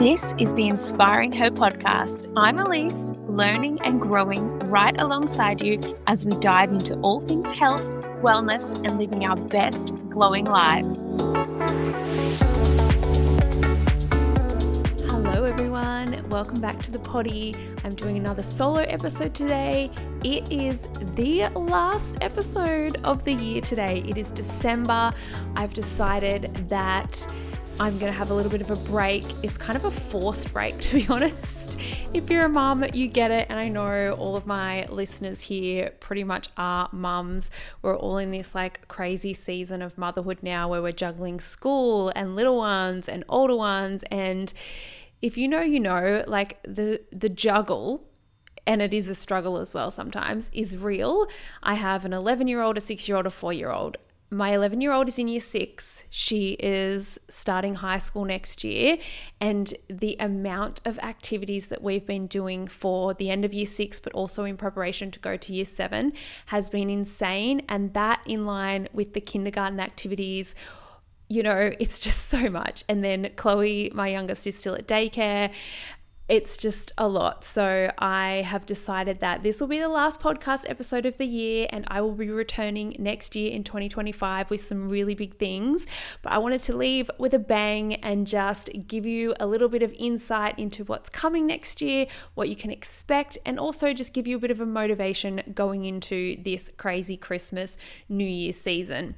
This is the Inspiring Her podcast. I'm Elise, learning and growing right alongside you as we dive into all things health, wellness, and living our best glowing lives. Hello everyone, welcome back to the potty. I'm doing another solo episode today. It is the last episode of the year today. It is December. I've decided that I'm going to have a little bit of a break. It's kind of a forced break, to be honest. If you're a mum, you get it. And I know all of my listeners here pretty much are mums. We're all in this like crazy season of motherhood now where we're juggling school and little ones and older ones. And if you know, you know, like the juggle, and it is a struggle as well sometimes, is real. I have an 11-year-old, a 6-year-old, a 4-year-old. My 11-year-old is in year 6. She is starting high school next year. And the amount of activities that we've been doing for the end of year 6, but also in preparation to go to year 7, has been insane. And that in line with the kindergarten activities, you know, it's just so much. And then Chloe, my youngest, is still at daycare. It's just a lot. So I have decided that this will be the last podcast episode of the year, and I will be returning next year in 2025 with some really big things. But I wanted to leave with a bang and just give you a little bit of insight into what's coming next year, what you can expect, and also just give you a bit of a motivation going into this crazy Christmas, New Year's season.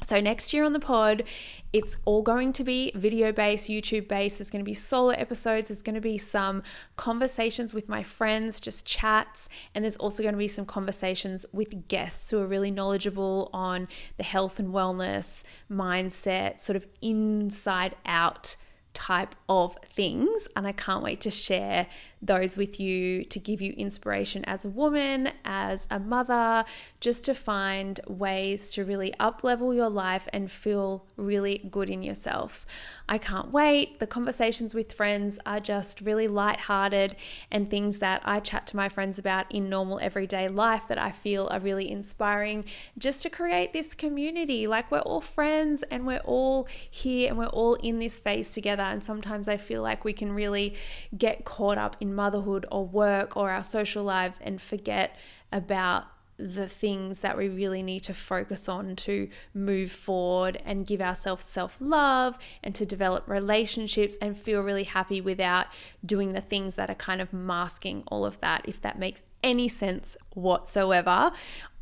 So next year on the pod, it's all going to be video-based, YouTube-based. There's going to be solo episodes. There's going to be some conversations with my friends, just chats. And there's also going to be some conversations with guests who are really knowledgeable on the health and wellness, mindset, sort of inside out type of things. And I can't wait to share those with you, to give you inspiration as a woman, as a mother, just to find ways to really up-level your life and feel really good in yourself. I can't wait. The conversations with friends are just really lighthearted and things that I chat to my friends about in normal everyday life that I feel are really inspiring, just to create this community. Like, we're all friends and we're all here and we're all in this phase together. And sometimes I feel like we can really get caught up in motherhood or work or our social lives and forget about the things that we really need to focus on to move forward and give ourselves self-love and to develop relationships and feel really happy without doing the things that are kind of masking all of that, if that makes any sense whatsoever.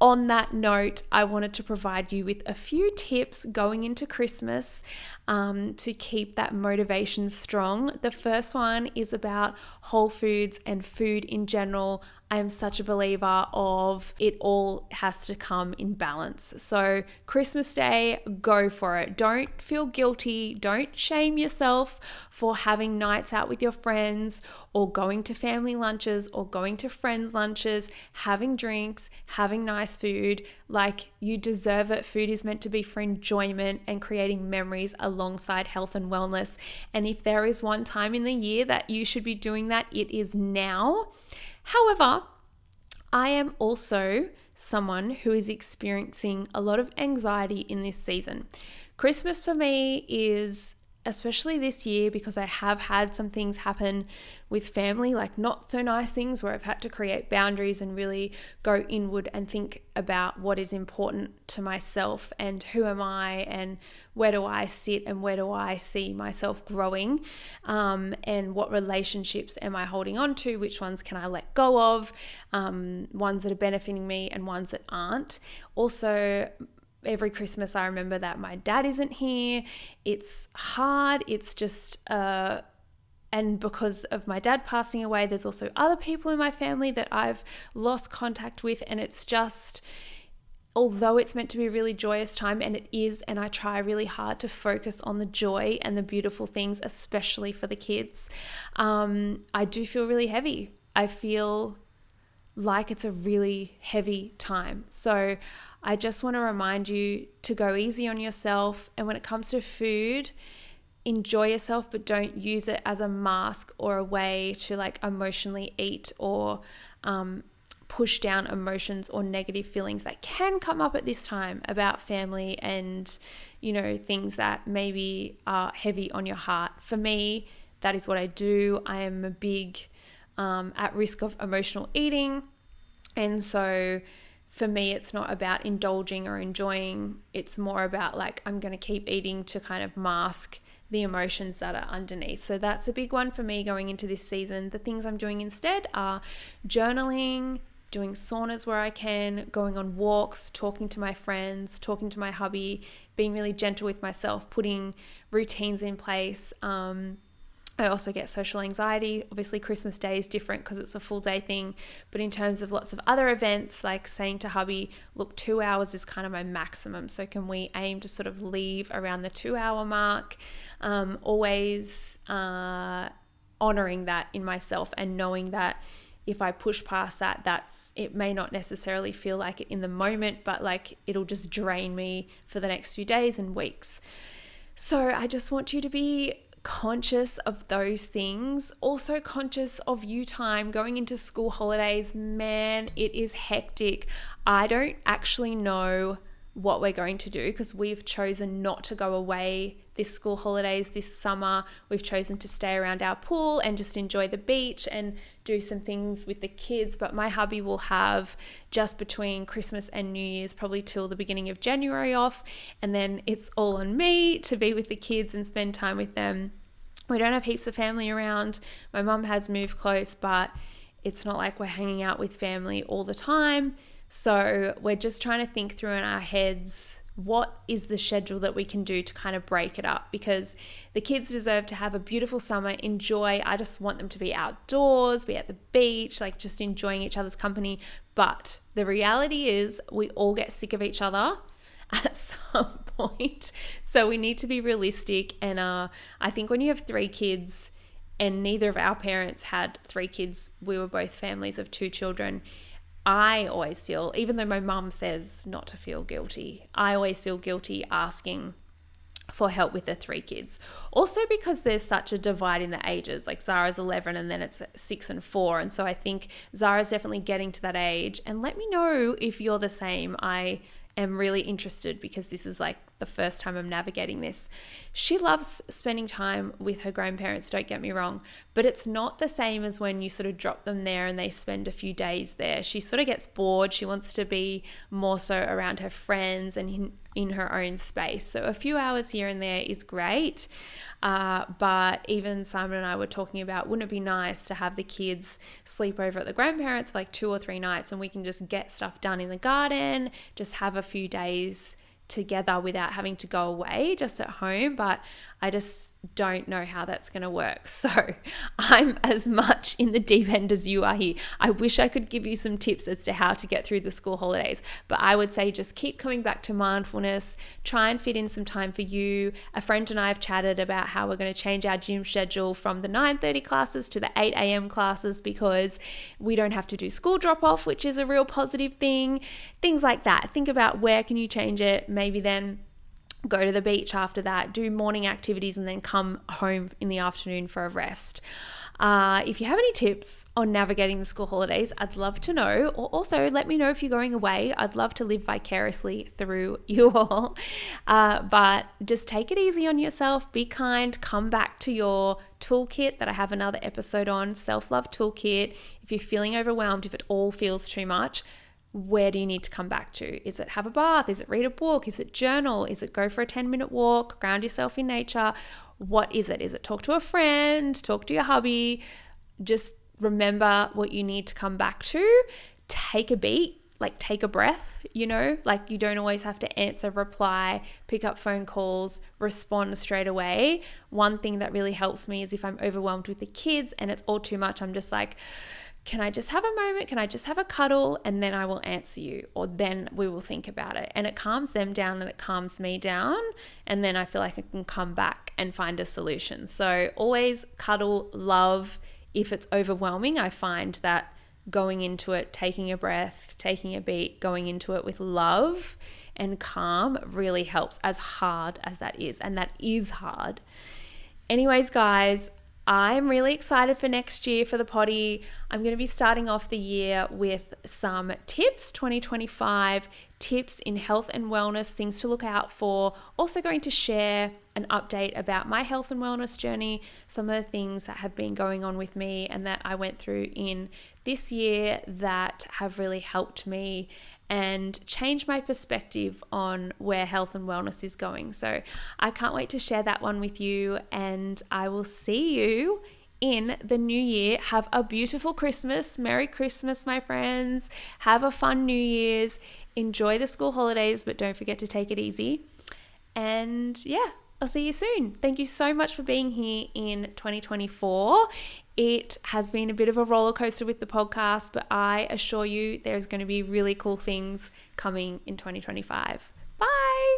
On that note, I wanted to provide you with a few tips going into Christmas to keep that motivation strong. The first one is about whole foods and food in general. I am such a believer of it all has to come in balance. So Christmas Day, go for it. Don't feel guilty. Don't shame yourself for having nights out with your friends or going to family lunches or going to friends' lunches, having drinks, having nice food. Like, you deserve it. Food is meant to be for enjoyment and creating memories alongside health and wellness. And if there is one time in the year that you should be doing that, it is now. However, I am also someone who is experiencing a lot of anxiety in this season. Christmas for me is, especially this year, because I have had some things happen with family, like not so nice things where I've had to create boundaries and really go inward and think about what is important to myself and who am I and where do I sit and where do I see myself growing, and what relationships am I holding on to, which ones can I let go of, ones that are benefiting me and ones that aren't. Also, every Christmas I remember that my dad isn't here. It's hard. It's just, and because of my dad passing away, there's also other people in my family that I've lost contact with. And it's just, although it's meant to be a really joyous time, and it is, and I try really hard to focus on the joy and the beautiful things, especially for the kids, I do feel really heavy. I feel like it's a really heavy time. So I just want to remind you to go easy on yourself. And when it comes to food, enjoy yourself, but don't use it as a mask or a way to like emotionally eat or push down emotions or negative feelings that can come up at this time about family and, you know, things that maybe are heavy on your heart. For me, That is what I do. I am a big at risk of emotional eating. And so for me, it's not about indulging or enjoying. It's more about like, I'm going to keep eating to kind of mask the emotions that are underneath. So that's a big one for me going into this season. The things I'm doing instead are journaling, doing saunas where I can, going on walks, talking to my friends, talking to my hubby, being really gentle with myself, putting routines in place. I also get social anxiety. Obviously, Christmas Day is different because it's a full day thing. But in terms of lots of other events, like saying to hubby, look, 2 hours is kind of my maximum. So can we aim to sort of leave around the 2-hour mark? Always honoring that in myself and knowing that if I push past that, it may not necessarily feel like it in the moment, but like it'll just drain me for the next few days and weeks. So I just want you to be conscious of those things. Also conscious of you time going into school holidays. Man, it is hectic. I don't actually know what we're going to do because we've chosen not to go away this school holidays this summer. We've chosen to stay around our pool and just enjoy the beach and do some things with the kids. But my hubby will have just between Christmas and New Year's, probably till the beginning of January off. And then it's all on me to be with the kids and spend time with them. We don't have heaps of family around. My mum has moved close, but it's not like we're hanging out with family all the time. So we're just trying to think through in our heads, what is the schedule that we can do to kind of break it up? Because the kids deserve to have a beautiful summer, enjoy. I just want them to be outdoors, be at the beach, like just enjoying each other's company. But the reality is we all get sick of each other at some point. So we need to be realistic. And I think when you have 3 kids, and neither of our parents had 3 kids, we were both families of 2 children. I always feel, even though my mum says not to feel guilty, I always feel guilty asking for help with the 3 kids. Also because there's such a divide in the ages, like Zara's 11 and then it's 6 and 4. And so I think Zara's definitely getting to that age. And let me know if you're the same. I am really interested because this is like the first time I'm navigating this. She loves spending time with her grandparents, don't get me wrong, but it's not the same as when you sort of drop them there and they spend a few days there. She sort of gets bored. She wants to be more so around her friends and in her own space. So a few hours here and there is great. But even Simon and I were talking about, wouldn't it be nice to have the kids sleep over at the grandparents for like 2 or 3 nights and we can just get stuff done in the garden, just have a few days together without having to go away, just at home. But I just don't know how that's going to work. So I'm as much in the deep end as you are here. I wish I could give you some tips as to how to get through the school holidays, but I would say just keep coming back to mindfulness, try and fit in some time for you. A friend and I have chatted about how we're going to change our gym schedule from the 9:30 classes to the 8 a.m. classes because we don't have to do school drop off, which is a real positive thing. Things like that. Think about where can you change it. Maybe then go to the beach after that, do morning activities, and then come home in the afternoon for a rest. If you have any tips on navigating the school holidays, I'd love to know. Or also let me know if you're going away. I'd love to live vicariously through you all. But just take it easy on yourself. Be kind. Come back to your toolkit that I have another episode on, self-love toolkit. If you're feeling overwhelmed, if it all feels too much, where do you need to come back to? Is it have a bath? Is it read a book? Is it journal? Is it go for a 10-minute walk? Ground yourself in nature? What is it? Is it talk to a friend? Talk to your hubby? Just remember what you need to come back to. Take a beat, like take a breath, like you don't always have to answer, reply, pick up phone calls, respond straight away. One thing that really helps me is if I'm overwhelmed with the kids and it's all too much, I'm just like, can I just have a moment? Can I just have a cuddle? And then I will answer you, or then we will think about it. And it calms them down and it calms me down. And then I feel like I can come back and find a solution. So always cuddle, love. If it's overwhelming, I find that going into it, taking a breath, taking a beat, going into it with love and calm really helps, as hard as that is. And that is hard. Anyways, guys, I'm really excited for next year for the potty. I'm going to be starting off the year with some tips, 2025 tips in health and wellness, things to look out for. Also going to share an update about my health and wellness journey, some of the things that have been going on with me and that I went through in this year that have really helped me and change my perspective on where health and wellness is going. So I can't wait to share that one with you, and I will see you in the new year. Have a beautiful Christmas. Merry Christmas, my friends. Have a fun New Year's. Enjoy the school holidays, but don't forget to take it easy. And yeah, I'll see you soon. Thank you so much for being here in 2024. It has been a bit of a roller coaster with the podcast, but I assure you there's going to be really cool things coming in 2025. Bye.